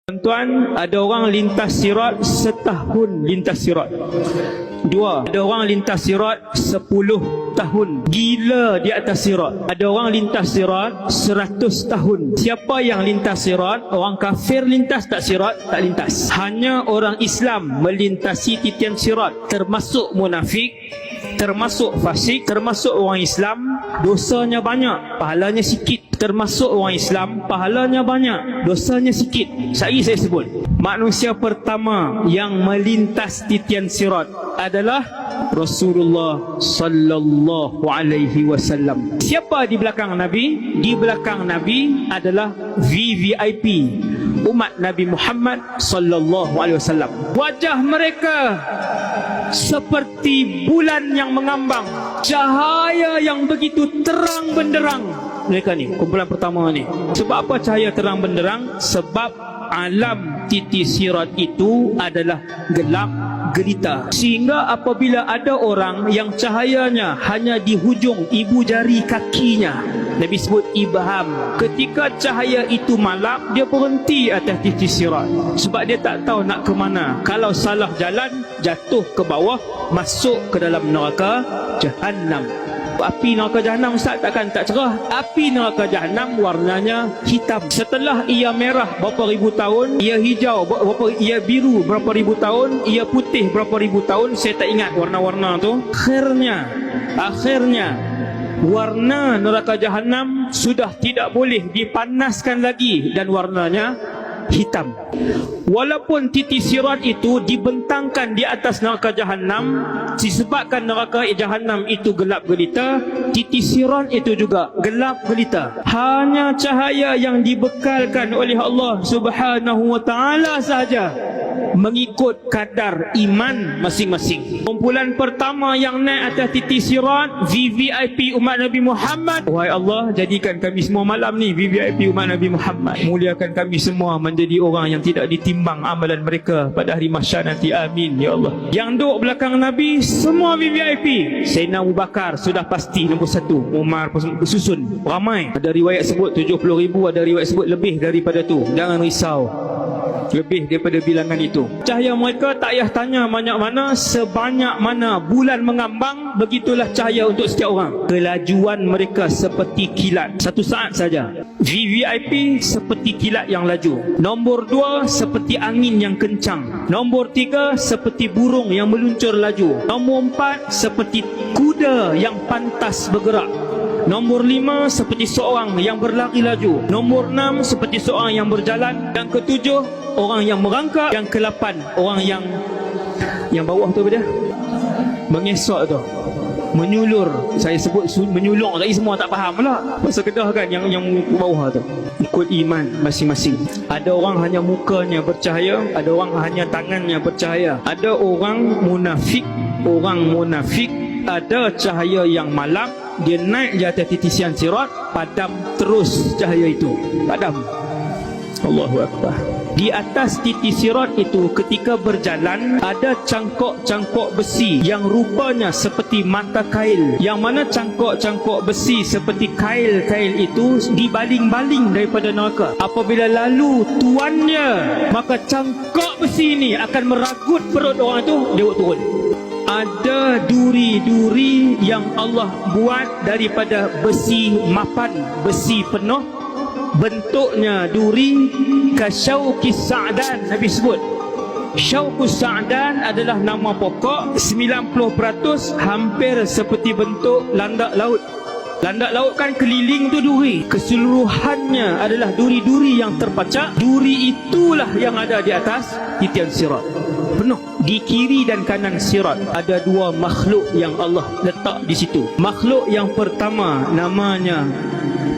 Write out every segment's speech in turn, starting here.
Tuan-tuan, ada orang lintas sirat setahun lintas sirat. Dua, ada orang lintas sirat 10 tahun gila di atas sirat. Ada orang lintas sirat 100 tahun. Siapa yang lintas sirat? Orang kafir lintas tak sirat? Tak lintas. Hanya orang Islam melintasi titian sirat, termasuk munafik, termasuk fasik, termasuk orang Islam, dosanya banyak, pahalanya sikit. Termasuk orang Islam, pahalanya banyak, dosanya sikit. Saya sebut, manusia pertama yang melintas titian sirat adalah Rasulullah sallallahu alaihi wasallam. Siapa di belakang Nabi? Di belakang Nabi adalah VVIP, umat Nabi Muhammad sallallahu alaihi wasallam. Wajah mereka seperti bulan yang mengambang, cahaya yang begitu terang benderang. Mereka ni, kumpulan pertama ni. Sebab apa cahaya terang benderang? Sebab alam titi sirat itu adalah gelap gelita. Sehingga apabila ada orang yang cahayanya hanya di hujung ibu jari kakinya, Nabi sebut ibham, ketika cahaya itu malap, dia berhenti atas titi sirat. Sebab dia tak tahu nak ke mana. Kalau salah jalan, jatuh ke bawah, masuk ke dalam neraka Jahannam. Api neraka Jahannam, Ustaz, takkan tak cerah? Api neraka Jahannam warnanya hitam. Setelah ia merah berapa ribu tahun, ia hijau ia biru berapa ribu tahun, ia putih berapa ribu tahun, saya tak ingat warna-warna tu. Akhirnya warna neraka Jahannam sudah tidak boleh dipanaskan lagi dan warnanya hitam. Walaupun titi sirat itu dibentangkan di atas neraka Jahannam, disebabkan neraka Jahannam itu gelap gelita, titi sirat itu juga gelap gelita. Hanya cahaya yang dibekalkan oleh Allah Subhanahu wa taala sahaja, mengikut kadar iman masing-masing. Kumpulan pertama yang naik atas titi sirat, VVIP umat Nabi Muhammad. Wahai Allah, jadikan kami semua malam ni VVIP umat Nabi Muhammad. Muliakan kami semua menjadi orang yang tidak ditimbang amalan mereka pada hari mahsyar nanti. Amin ya Allah. Yang duduk belakang Nabi semua VVIP. Sayyidina Abu Bakar sudah pasti nombor 1. Umar susun, ramai. Ada riwayat sebut 70,000, ada riwayat sebut lebih daripada tu. Jangan risau, lebih daripada bilangan itu. Cahaya mereka tak payah tanya banyak mana, sebanyak mana bulan mengambang, begitulah cahaya untuk setiap orang. Kelajuan mereka seperti kilat, 1 saat saja. VVIP seperti kilat yang laju. Nombor 2 seperti angin yang kencang. Nombor 3 seperti burung yang meluncur laju. Nombor 4 seperti kuda yang pantas bergerak. Nombor 5 seperti seorang yang berlari laju. Nombor 6 seperti seorang yang berjalan. Yang ke-7 orang yang merangkak. Yang ke-8 orang yang bawah tu apa dia? Mengesok tu, menyulur. Saya sebut menyulur lagi, semua tak faham pula. Pasal Kedah kan yang bawah tu. Ikut iman masing-masing. Ada orang hanya mukanya bercahaya, ada orang hanya tangannya bercahaya. Ada orang munafik ada cahaya yang malam, dia naik di atas titian sirat, padam terus cahaya itu, padam. Allahu Akbar. Di atas titi sirat itu ketika berjalan, ada cangkok-cangkok besi yang rupanya seperti mata kail. Yang mana cangkok-cangkok besi seperti kail-kail itu dibaling-baling daripada neraka. Apabila lalu tuannya, maka cangkok besi ini akan meragut perut orang itu, dia turun. Ada duri-duri yang Allah buat daripada besi mapan, besi penuh. Bentuknya duri kasyauqis sa'dan. Nabi sebut syauqus sa'dan adalah nama pokok. 90% hampir seperti bentuk landak laut. Landak laut kan keliling tu duri, keseluruhannya adalah duri-duri yang terpacak. Duri itulah yang ada di atas titian sirat, penuh. Di kiri dan kanan sirat ada 2 makhluk yang Allah letak di situ. Makhluk yang pertama namanya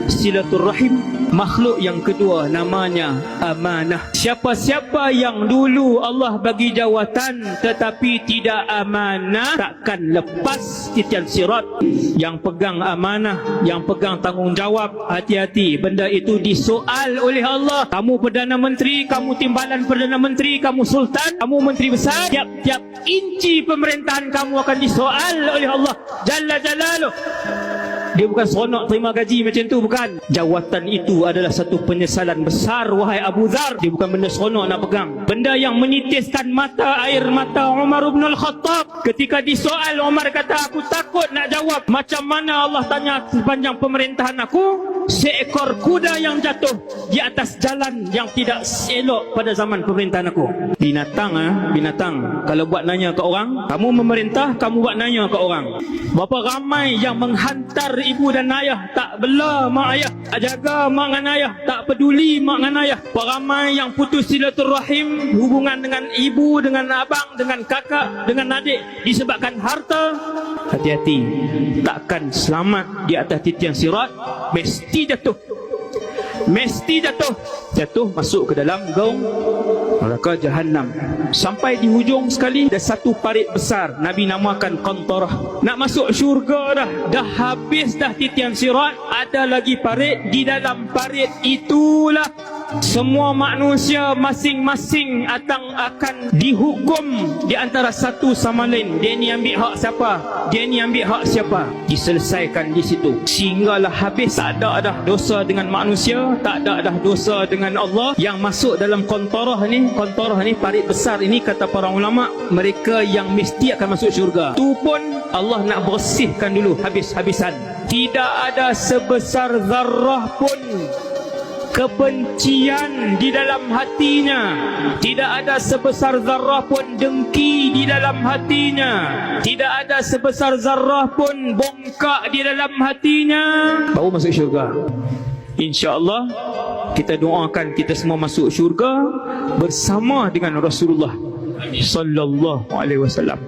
silaturrahim. Makhluk yang kedua namanya amanah. Siapa-siapa yang dulu Allah bagi jawatan tetapi tidak amanah, takkan lepas titian sirat. Yang pegang amanah, yang pegang tanggungjawab, hati-hati, benda itu disoal oleh Allah. Kamu Perdana Menteri, kamu timbalan Perdana Menteri, kamu Sultan, kamu Menteri Besar, tiap-tiap inci pemerintahan kamu akan disoal oleh Allah Jalla Jalaluh. Dia bukan seronok terima gaji macam tu, bukan. Jawatan itu adalah satu penyesalan besar, wahai Abu Dhar. Dia bukan benda seronok nak pegang. Benda yang menitiskan air mata Umar bin Al-Khattab. Ketika disoal, Umar kata, aku takut nak jawab. Macam mana Allah tanya sepanjang pemerintahan aku? Seekor kuda yang jatuh di atas jalan yang tidak elok pada zaman pemerintahan aku. Binatang, binatang. Kalau buat nanya ke orang, kamu memerintah, kamu buat nanya ke orang. Berapa ramai yang menghantar ibu dan ayah, tak bela mak ayah, tak jaga mak dengan ayah, tak peduli mak dengan ayah. Berapa ramai yang putus silaturahim, hubungan dengan ibu, dengan abang, dengan kakak, dengan adik, disebabkan harta. Hati-hati, takkan selamat di atas titian sirat. Mesti jatuh, mesti jatuh. Jatuh masuk ke dalam gaung neraka Jahannam. Sampai di hujung sekali ada satu parit besar, Nabi namakan Qantarah. Nak masuk syurga dah habis dah titian sirat. Ada lagi parit. Di dalam parit itulah semua manusia masing-masing akan dihukum di antara satu sama lain. Dia ni ambil hak siapa, dia ni ambil hak siapa, diselesaikan di situ sehinggalah habis. Tak ada dah dosa dengan manusia, tak ada dah dosa dengan Allah. Yang masuk dalam Qantarah ni parit besar ini, kata para ulama, mereka yang mesti akan masuk syurga. Tu pun Allah nak bersihkan dulu habis-habisan. Tidak ada sebesar zarrah pun kebencian di dalam hatinya. Tidak ada sebesar zarrah pun dengki di dalam hatinya. Tidak ada sebesar zarrah pun bongkak di dalam hatinya. Baru masuk syurga. InsyaAllah kita doakan kita semua masuk syurga bersama dengan Rasulullah sallallahu alaihi wasallam.